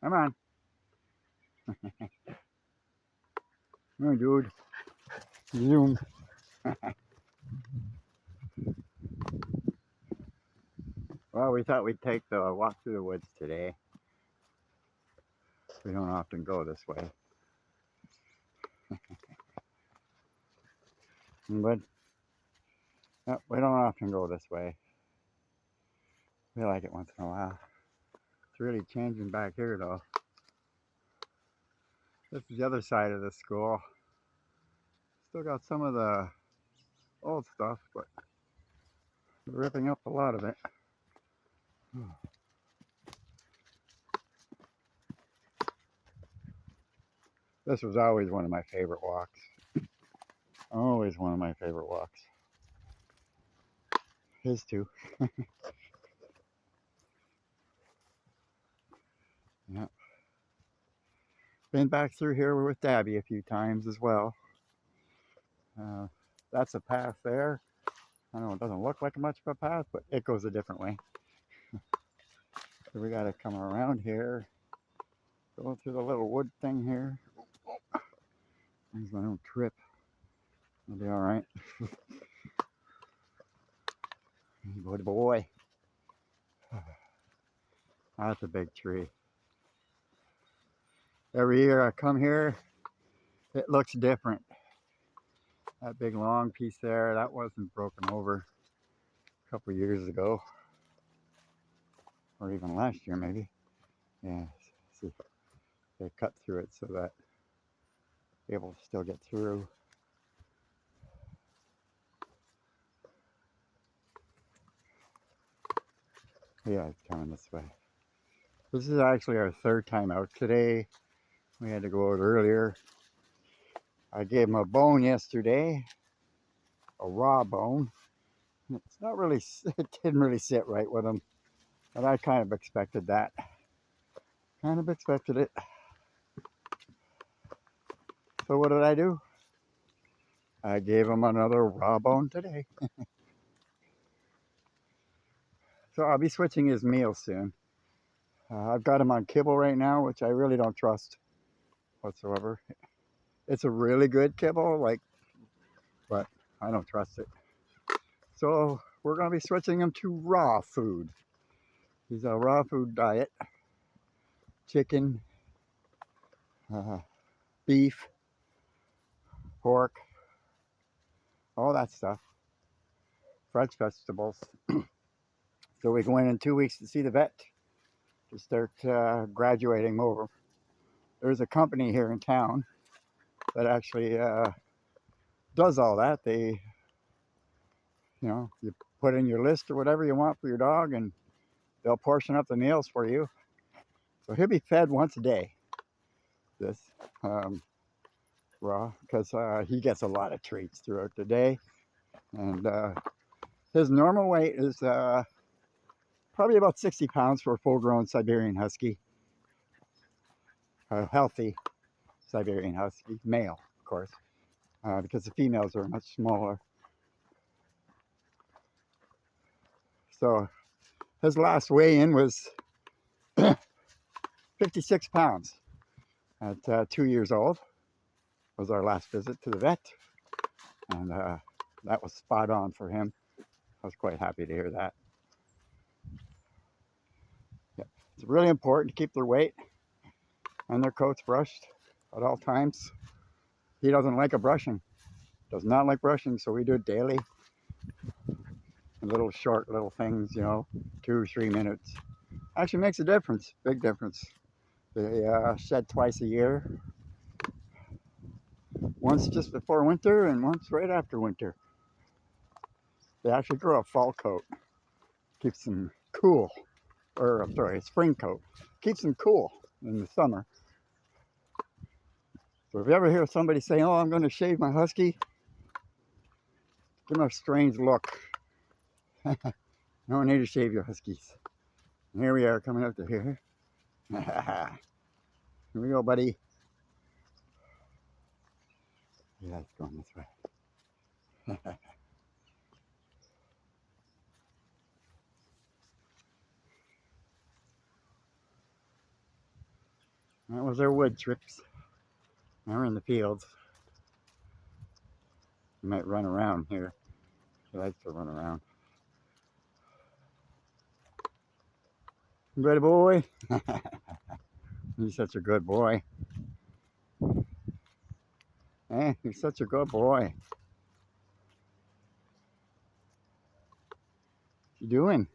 Come on. Come on, dude. Zoom. Well, we thought we'd take the walk through the woods today. We don't often go this way. But we don't often go this way. We like it once in a while. It's really changing back here though. This is the other side of the school. Still got some of the old stuff, but we're ripping up a lot of it. This was always one of my favorite walks. Always one of my favorite walks. His too. Yeah. Been back through here with Dabby a few times as well. That's a path there. I know it doesn't look like much of a path, but it goes a different way. So we gotta come around here, go through the little wood thing here. As I don't trip. I'll be all right. Good boy. That's a big tree. Every year I come here, it looks different. That big long piece there, that wasn't broken over a couple years ago. Or even last year maybe. Yeah, see, they cut through it so that they're able to still get through. Yeah, it's coming this way. This is actually our third time out today. We had to go out earlier. I gave him a bone yesterday, a raw bone. It's not really, it didn't really sit right with him, but I kind of expected that. Kind of expected it. So what did I do? I gave him another raw bone today. So I'll be switching his meal soon. I've got him on kibble right now, which I really don't trust whatsoever. It's a really good kibble, but I don't trust it. So we're going to be switching him to raw food. He's a raw food diet. Chicken, beef, pork, all that stuff. Fresh vegetables. So we go in 2 weeks to see the vet to start graduating over. There's a company here in town that actually does all that. They, you put in your list or whatever you want for your dog, and they'll portion up the meals for you. So he'll be fed once a day. This raw, because he gets a lot of treats throughout the day, and his normal weight is probably about 60 pounds for a full-grown Siberian Husky, a healthy Siberian Husky, male, of course, because the females are much smaller. So his last weigh-in was 56 pounds at 2 years old. Was our last visit to the vet, and that was spot on for him. I was quite happy to hear that. Yeah. It's really important to keep their weight and their coats brushed at all times. He doesn't like a brushing, does not like brushing, so we do it daily. Little short little things, 2 or 3 minutes. Actually makes a difference, big difference. They shed twice a year. Once just before winter and once right after winter. They actually grow a fall coat. Keeps them cool. Or, I'm sorry, a spring coat. Keeps them cool in the summer. So if you ever hear somebody say, oh, I'm going to shave my Husky, give them a strange look. No need to shave your Huskies. And here we are coming out to here. Here we go, buddy. Yeah, it's going this way. That was our wood trips. Now we're in the fields. We might run around here. She likes to run around. Good boy. He's such a good boy. Hey, you're such a good boy. What you doing?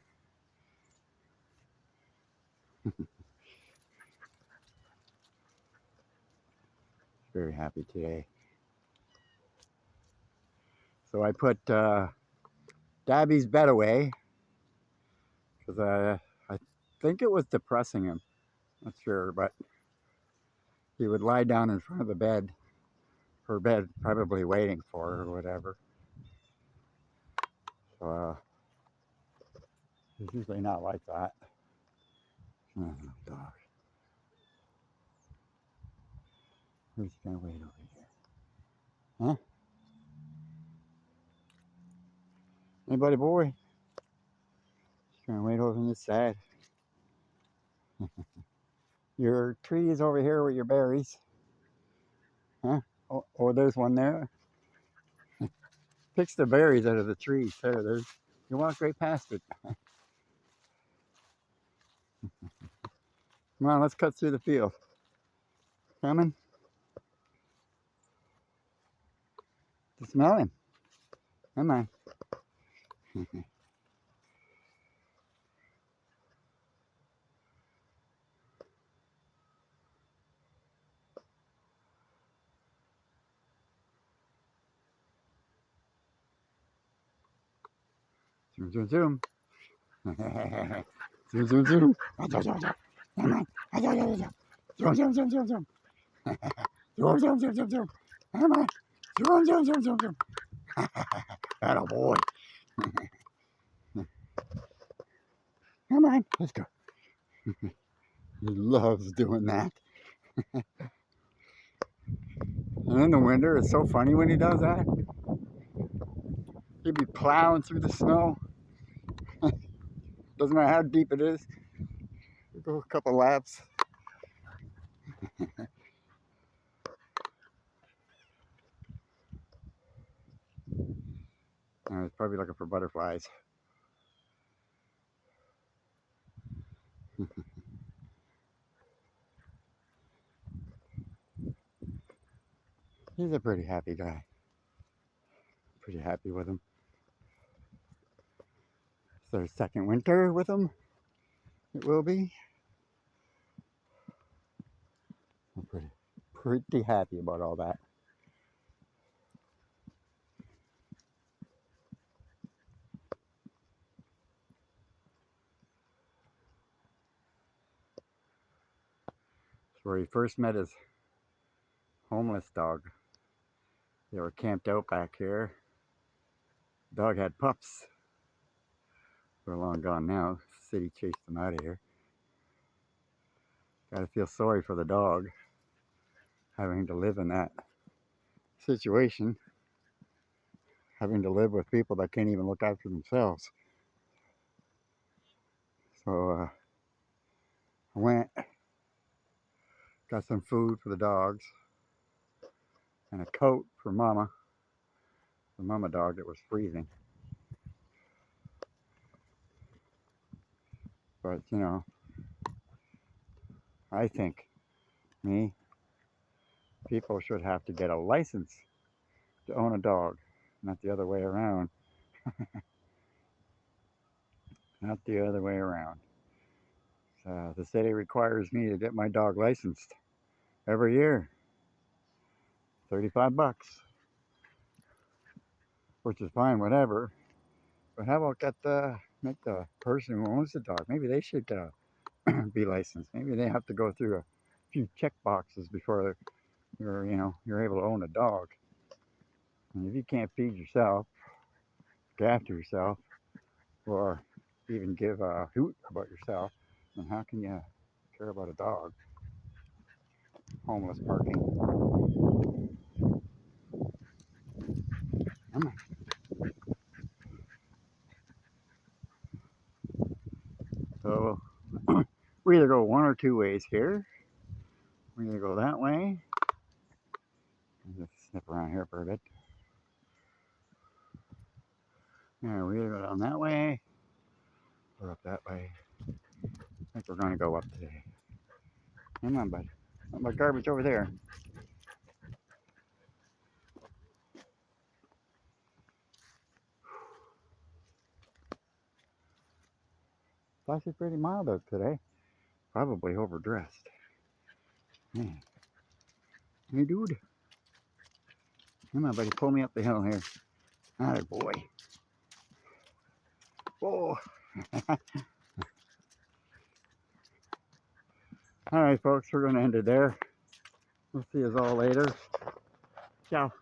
Very happy today. So I put Dabby's bed away because I think it was depressing him. Not sure, but he would lie down in front of the bed, her bed, probably waiting for her or whatever. So he's usually not like that. Oh, dog. Who's gonna wait over here? Huh? Anybody, boy? He's gonna wait over on this side. Your tree is over here with your berries. Huh? Oh, there's one there. Picks the berries out of the trees. There's. You walk right past it. Come on, let's cut through the field. Coming? To smell him. Come on. Zoom, zoom, zoom. Zoom, zoom, zoom. Come on. Zoom, zoom, zoom, zoom, zoom. Zoom, zoom, zoom, zoom, zoom. Come on. Zoom, zoom, zoom, zoom, zoom. Atta boy. Come on. Let's go. He loves doing that. And in the winter, it's so funny when he does that. He'd be plowing through the snow. Doesn't matter how deep it is. We'll go a couple laps. He's probably looking for butterflies. He's a pretty happy guy. Pretty happy with him. It's their second winter with him. It will be. I'm pretty happy about all that. It's where he first met his homeless dog. They were camped out back here. The dog had pups. They're long gone now. The city chased them out of here. Gotta feel sorry for the dog having to live in that situation, having to live with people that can't even look after themselves. So I went, got some food for the dogs and a coat for Mama, the Mama dog that was freezing. But you know, I think people should have to get a license to own a dog, not the other way around. Not the other way around. The city requires me to get my dog licensed every year. 35 bucks, which is fine, whatever. But how about make the person who owns the dog, maybe they should be licensed. Maybe they have to go through a few check boxes before you're able to own a dog. And if you can't feed yourself, look after yourself, or even give a hoot about yourself, then how can you care about a dog? Homeless parking. Come on. So we either go one or two ways here. We're gonna go that way. Just snip around here for a bit. Yeah, we're gonna go down that way or up that way. I think we're gonna go up today. Come on, bud. My garbage over there. It's actually pretty mild out today. Probably overdressed. Man. Hey, dude. Come on, buddy. Pull me up the hill here. Atta boy. Oh. All right, folks. We're going to end it there. We'll see you all later. Ciao.